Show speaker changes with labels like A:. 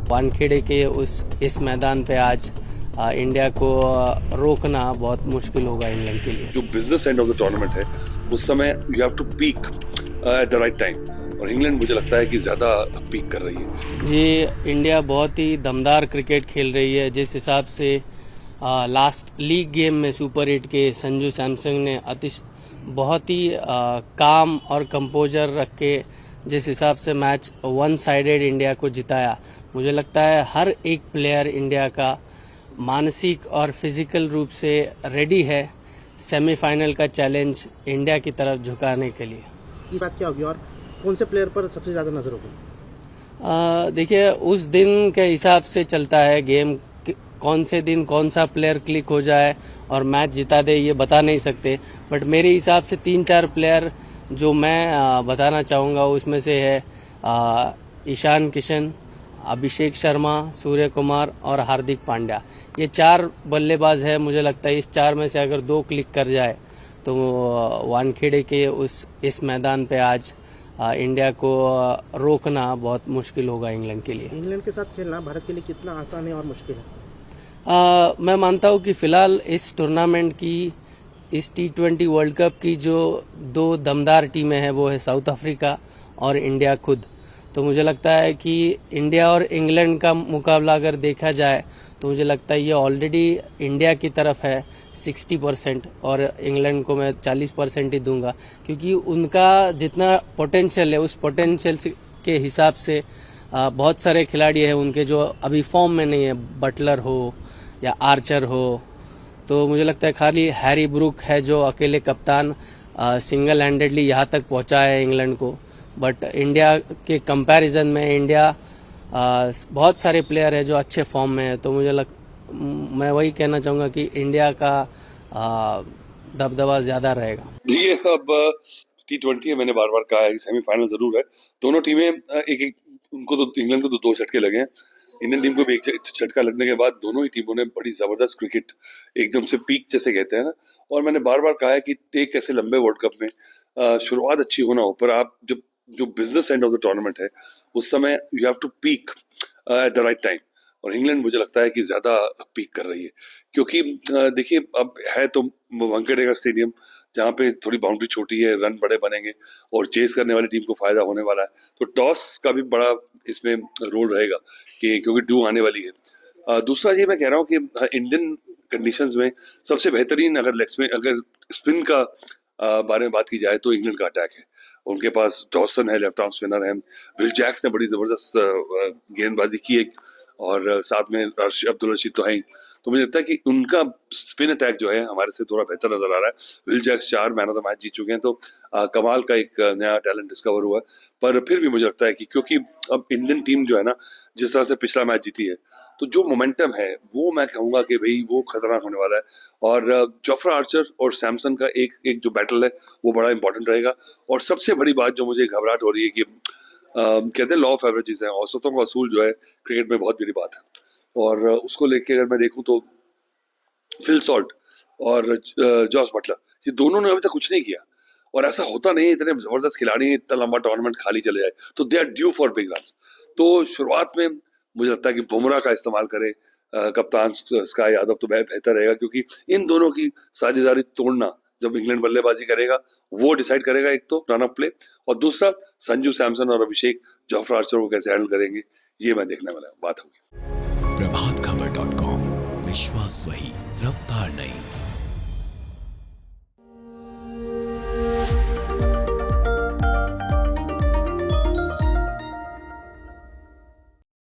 A: वानखेड़े के इस मैदान पे आज इंडिया को रोकना बहुत मुश्किल होगा इंग्लैंड के लिए।
B: जो business end of the tournament है उस समय you have to peak at the right time, और इंग्लैंड मुझे लगता है कि ज़्यादा पीक कर रही है।
A: जी, इंडिया बहुत ही दमदार क्रिकेट खेल रही है। जिस हिसाब से लास्ट लीग गेम में सुपर 8 के संजू सैमसन ने बहुत ही काम और कंपोजर रख के जिस हिसाब से मैच वन साइडेड इंडिया को जिताया, मुझे लगता है हर एक प्लेयर इंडिया का मानसिक और फिजिकल रूप से रेडी है सेमीफाइनल का चैलेंज इंडिया की तरफ झुकाने के लिए।
C: इस बात क्या होगी और कौन से प्लेयर पर सबसे ज़्यादा नजर होगी?
A: देखिए, उस दिन के हिसाब से चलता है गेम। कौन से दिन कौन सा प्लेयर क्लिक हो जाए और मैच जिता दे ये बता नहीं सकते, बट मेरे हिसाब से 3-4 प्लेयर जो मैं बताना चाहूँगा उसमें से है ईशान किशन, अभिषेक शर्मा, सूर्य कुमार और हार्दिक पांड्या। ये 4 बल्लेबाज है। मुझे लगता है इस 4 में से अगर 2 क्लिक कर जाए तो वानखेड़े के इस मैदान पे आज इंडिया को रोकना बहुत मुश्किल होगा इंग्लैंड के लिए।
C: इंग्लैंड के साथ खेलना भारत के लिए कितना आसान है और मुश्किल है?
A: मैं मानता हूँ कि फिलहाल इस टूर्नामेंट की, इस T20 वर्ल्ड कप की जो 2 दमदार टीमें हैं वो है साउथ अफ्रीका और इंडिया खुद। तो मुझे लगता है कि इंडिया और इंग्लैंड का मुकाबला अगर देखा जाए तो मुझे लगता है ये ऑलरेडी इंडिया की तरफ है 60% और इंग्लैंड को मैं 40% ही दूंगा, क्योंकि उनका जितना पोटेंशियल है उस पोटेंशियल के हिसाब से बहुत सारे खिलाड़ी हैं उनके जो अभी फॉर्म में नहीं है, बटलर हो या आर्चर हो। तो मुझे लगता है खाली हैरी ब्रूक है जो अकेले कप्तान सिंगल हैंडेडली यहाँ तक पहुँचा है इंग्लैंड को, बट इंडिया के कंपैरिजन में इंडिया बहुत सारे प्लेयर है जो अच्छे फॉर्म में है। तो मैं वही कहना चाहूँगा कि इंडिया का दबदबा ज़्यादा रहेगा।
B: ये अब T20 है, मैंने बार बार कहा है कि सेमीफाइनल जरूर है। दोनों टीमें एक उनको तो इंग्लैंड को तो 2 झटके लगे हैं, इंडियन टीम को भी एक झटका लगने के बाद दोनों ही टीमों ने बड़ी जबरदस्त क्रिकेट एकदम से पीक जैसे कहते हैं ना। और मैंने बार बार कहा है कि एक ऐसे लंबे वर्ल्ड कप में शुरुआत अच्छी होना हो, पर आप जो business end of the tournament है उस समय you have to peak at the right time, और इंग्लैंड मुझे लगता है कि ज्यादा पीक कर रही है। क्योंकि देखिए, अब है तो वानखेड़े का स्टेडियम जहाँ पे थोड़ी बाउंड्री छोटी है, रन बड़े बनेंगे और चेस करने वाली टीम को फायदा होने वाला है। तो टॉस का भी बड़ा इसमें रोल रहेगा कि क्योंकि ड्यू आने वाली है। दूसरा ये मैं कह रहा हूँ कि इंडियन कंडीशंस में सबसे बेहतरीन अगर स्पिन का बारे में बात की जाए तो इंग्लैंड का अटैक है। उनके पास डॉसन है, लेफ्ट आर्म स्पिनर है, विल जैक्स ने बड़ी जबरदस्त गेंदबाजी की है, और साथ में अब्दुल रशीद तो है ही। तो मुझे लगता है कि उनका स्पिन अटैक जो है हमारे से थोड़ा बेहतर नजर आ रहा है। Will Jacks 4 man of the match जीत चुके हैं, तो कमाल का एक नया टैलेंट डिस्कवर हुआ है। पर फिर भी मुझे लगता है कि क्योंकि अब इंडियन टीम जो है ना, जिस तरह से पिछला मैच जीती है, तो जो मोमेंटम है वो मैं कहूंगा कि भाई वो खतरनाक होने वाला है। और जोफ्रा आर्चर और सैमसन का एक जो बैटल है वो बड़ा इंपॉर्टेंट रहेगा। और सबसे बड़ी बात जो मुझे घबराहट हो रही है कि कहते हैं लॉ ऑफ एवरेजेस है, औसतों का असूल जो है क्रिकेट में बहुत बड़ी बात है। और उसको लेके अगर मैं देखूं तो फिल सॉल्ट और जॉस बटलर, ये दोनों ने अभी तक कुछ नहीं किया, और ऐसा होता नहीं है इतने जबरदस्त खिलाड़ी हैं, इतना लंबा टूर्नामेंट खाली चले जाए तो they are due for big runs. तो शुरुआत में मुझे लगता है कि बुमराह का इस्तेमाल करें कप्तान स्काई यादव, तो बेहतर रहेगा, क्योंकि इन दोनों की साझेदारी तोड़ना जब इंग्लैंड बल्लेबाजी करेगा वो डिसाइड करेगा, एक तो रन अप प्ले, और दूसरा संजू सैमसन और अभिषेक जोफ्रा आर्चर को कैसे हैंडल करेंगे, ये मैं देखने वाला बात होगी।
D: प्रभातखबर.com, विश्वास वही, रफ्तार नहीं।